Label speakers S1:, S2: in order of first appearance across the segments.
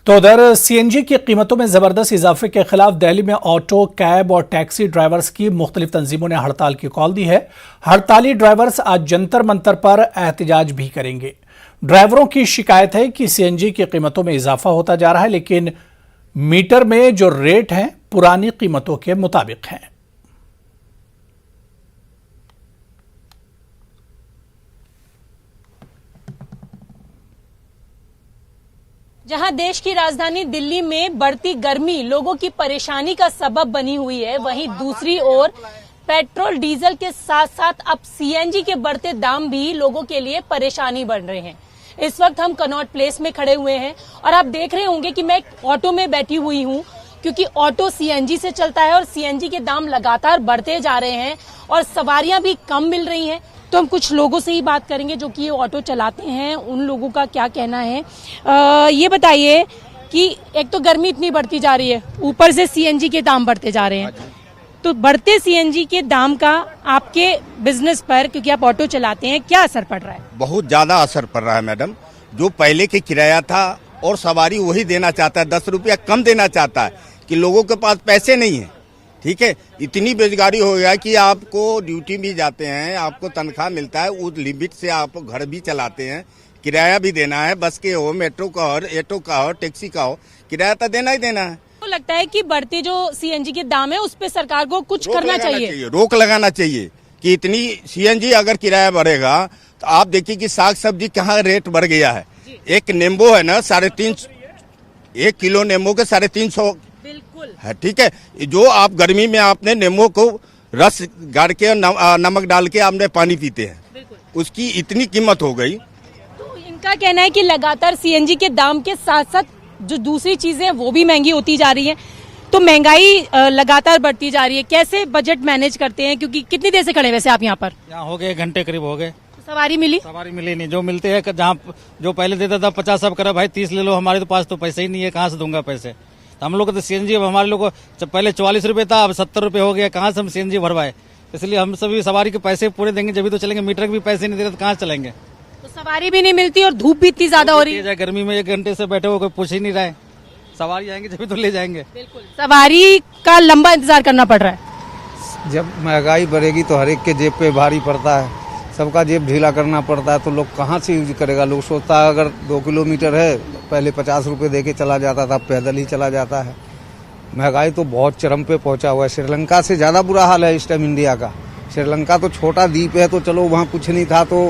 S1: तो उधर सीएनजी की कीमतों में जबरदस्त इजाफे के खिलाफ दिल्ली में ऑटो, कैब और टैक्सी ड्राइवर्स की मुख्तलिफ तंजीमों ने हड़ताल की कॉल दी है। हड़ताली ड्राइवर्स आज जंतर मंतर पर एहतजाज भी करेंगे। ड्राइवरों की शिकायत है कि सीएनजी की कीमतों में इजाफा होता जा रहा है, लेकिन मीटर में जो रेट हैं पुरानी कीमतों के मुताबिक हैं।
S2: जहां देश की राजधानी दिल्ली में बढ़ती गर्मी लोगों की परेशानी का सबब बनी हुई है, वहीं दूसरी ओर पेट्रोल डीजल के साथ साथ अब सीएनजी के बढ़ते दाम भी लोगों के लिए परेशानी बन रहे हैं। इस वक्त हम कनॉट प्लेस में खड़े हुए हैं और आप देख रहे होंगे कि मैं एक ऑटो में बैठी हुई हूं, क्योंकि ऑटो सीएनजी से चलता है और सीएनजी के दाम लगातार बढ़ते जा रहे हैं और सवारियां भी कम मिल रही हैं। तो हम कुछ लोगों से ही बात करेंगे जो कि ये ऑटो चलाते हैं, उन लोगों का क्या कहना है। ये बताइए कि एक तो गर्मी इतनी बढ़ती जा रही है, ऊपर से सीएनजी के दाम बढ़ते जा रहे हैं, तो बढ़ते सीएनजी के दाम का आपके बिजनेस पर, क्योंकि आप ऑटो चलाते हैं, क्या असर पड़ रहा है?
S3: बहुत ज्यादा असर पड़ रहा है मैडम। जो पहले के किराया था और सवारी वही देना चाहता है, 10 रुपया कम देना चाहता है कि लोगों के पास पैसे नहीं है। ठीक है, इतनी बेरोजगारी हो गया कि आपको ड्यूटी भी जाते हैं, आपको तनख्वाह मिलता है, उस लिमिट से आप घर भी चलाते हैं, किराया भी देना है, बस के हो, मेट्रो का हो, ऑटो का हो, टैक्सी का हो, किराया तो देना ही देना है।
S2: तो लगता है कि बढ़ते जो सीएनजी के दाम है उस पे सरकार को कुछ करना चाहिए,
S3: रोक लगाना चाहिए कि इतनी सीएनजी अगर किराया बढ़ेगा तो आप देखिए कि साग सब्जी कहाँ रेट बढ़ गया है। एक नींबू है ना 350, 1 किलो नींबू के 350
S2: बिल्कुल
S3: है। ठीक है, जो आप गर्मी में आपने नींबू को रस गाड़ के नमक डाल के आपने पानी पीते हैं, उसकी इतनी कीमत हो गई।
S2: तो इनका कहना है कि लगातार सीएनजी के दाम के साथ साथ जो दूसरी चीजें हैं वो भी महंगी होती जा रही हैं, तो महंगाई लगातार बढ़ती जा रही है। कैसे बजट मैनेज करते हैं, क्योंकि कितनी देर से खड़े वैसे आप यहाँ पर?
S4: यहाँ हो गए 1 घंटे करीब हो गए।
S2: सवारी मिली?
S4: सवारी मिली नहीं। जो मिलते हैं जहाँ जो पहले देता था 50 सब करा भाई 30 ले लो, हमारे तो पास तो पैसे ही नहीं है, कहाँ से दूंगा पैसे। तो हम लोग तो सीएनजी अब हमारे लोग को पहले 44 रुपए था, अब 70 रुपए हो गया, कहाँ से हम सीएनजी भरवाए। इसलिए हम सभी सवारी के पैसे पूरे देंगे जब भी तो चलेंगे, मीटर के भी पैसे नहीं दे रहे तो कहाँ चलेंगे।
S2: तो सवारी भी नहीं मिलती और धूप भी इतनी ज्यादा हो रही है।
S4: गर्मी में 1 घंटे से बैठे हो, कोई पूछ ही नहीं रहा है। सवारी आएंगे जब भी तो ले जाएंगे।
S2: बिल्कुल, सवारी का लंबा इंतजार करना पड़ रहा है।
S5: जब महंगाई बढ़ेगी तो हर एक के जेब पे भारी पड़ता है, सबका जेब ढीला करना पड़ता है, तो लोग कहाँ से यूज करेगा। लोग सोचता है अगर 2 किलोमीटर है, पहले 50 रुपए दे के चला जाता था, पैदल ही चला जाता है। महंगाई तो बहुत चरम पे पहुंचा हुआ है। श्रीलंका से ज्यादा बुरा हाल है इस टाइम इंडिया का। श्रीलंका तो छोटा द्वीप है, तो चलो वहाँ कुछ नहीं था तो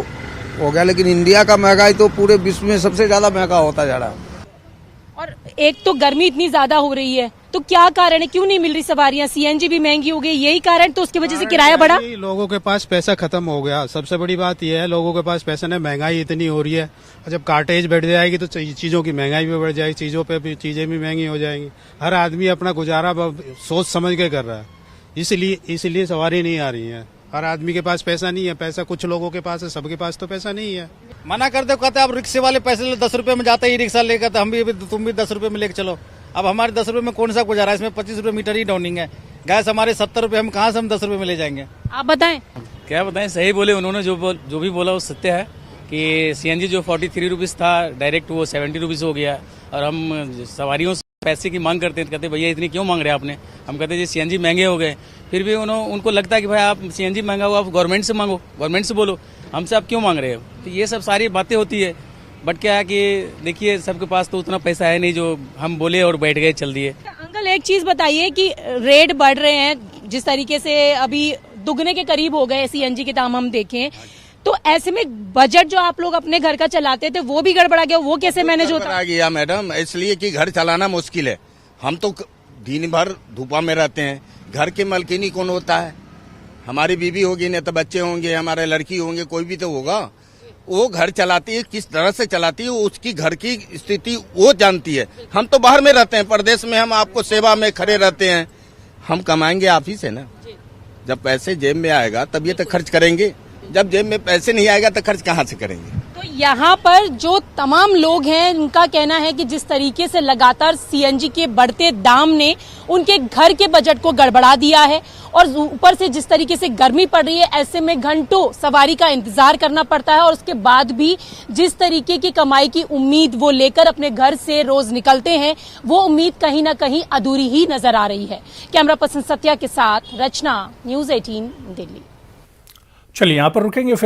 S5: हो गया, लेकिन इंडिया का महंगाई तो पूरे विश्व में सबसे ज्यादा महंगा होता जा रहा है।
S2: और एक तो गर्मी इतनी ज्यादा हो रही है, तो क्या कारण है, क्यों नहीं मिल रही सवारियां? सीएनजी भी महंगी हो गई, यही कारण तो उसकी वजह से किराया बढ़ा।
S6: लोगों के पास पैसा खत्म हो गया, सबसे बड़ी बात यह है, लोगों के पास पैसा नहीं, महंगाई इतनी हो रही है। और जब कार्टेज बढ़ जाएगी तो चीजों की महंगाई भी बढ़ जाएगी, चीजों पे भी चीजें भी महंगी हो जाएंगी। हर आदमी अपना गुजारा सोच समझ के कर रहा है, इसलिए सवारी नहीं आ रही है। हर आदमी के पास पैसा नहीं है, पैसा कुछ लोगों के पास है, सबके पास तो पैसा नहीं है।
S4: मना कर दो, कहते आप रिक्शे वाले पैसे ले, 10 रुपए में जाता ही रिक्शा लेकर, तो हम भी तुम भी 10 रुपए में लेकर चलो। अब हमारे 10 रुपए में कौन सा गुजारा है, इसमें 25 रुपए मीटर ही डाउनिंग है। गैस हमारे 70 रुपए, हम कहाँ से हम 10 रुपए में ले जाएंगे?
S2: आप बताएं।
S7: क्या बताएं, सही बोले उन्होंने, जो भी बोला वो सत्य है कि सीएनजी जो 43 रुपीज था डायरेक्ट वो 70 रुपीज हो गया। और हम सवारियों से पैसे की मांग करते हैं, कहते भैया इतनी क्यों मांग रहे हैं आपने? हम कहते जी सीएनजी महंगे हो गए। फिर भी उनको लगता है कि भाई आप सीएनजी महंगा हो, आप गवर्नमेंट से मांगो, गवर्नमेंट से बोलो, हमसे आप क्यों मांग रहे हो? तो ये सब सारी बातें होती है। बट क्या है कि देखिए सबके पास तो उतना पैसा है नहीं जो हम बोले और बैठ गए चल दिए।
S2: अंकल एक चीज बताइए कि रेट बढ़ रहे हैं, जिस तरीके से अभी दुगने के करीब हो गए सीएनजी के दाम हम देखें, तो ऐसे में बजट जो आप लोग अपने घर का चलाते थे वो भी गड़बड़ा गया, वो कैसे मैनेज होता
S3: गया मैडम? इसलिए कि घर चलाना मुश्किल है। हम तो दिन भर धूपा में रहते हैं, घर के मालकिनी कौन होता है? हमारी बीवी होगी, नहीं तो बच्चे होंगे, हमारे लड़की होंगे, कोई भी तो होगा। वो घर चलाती है, किस तरह से चलाती है, उसकी घर की स्थिति वो जानती है। हम तो बाहर में रहते हैं, परदेश में, हम आपको सेवा में खड़े रहते हैं। हम कमाएंगे आप ही से ना। जब पैसे जेब में आएगा तब ये तो खर्च करेंगे, जब जेब में पैसे नहीं आएगा तो खर्च कहाँ से करेंगे?
S2: तो यहाँ पर जो तमाम लोग हैं उनका कहना है कि जिस तरीके से लगातार सीएनजी के बढ़ते दाम ने उनके घर के बजट को गड़बड़ा दिया है और ऊपर से जिस तरीके से गर्मी पड़ रही है, ऐसे में घंटों सवारी का इंतजार करना पड़ता है और उसके बाद भी जिस तरीके की कमाई की उम्मीद वो लेकर अपने घर से रोज निकलते हैं, वो उम्मीद कहीं ना कहीं अधूरी ही नजर आ रही है। कैमरा पर्सन सत्या के साथ रचना, न्यूज़ 18 दिल्ली।
S1: चलिए यहाँ पर रुकेंगे।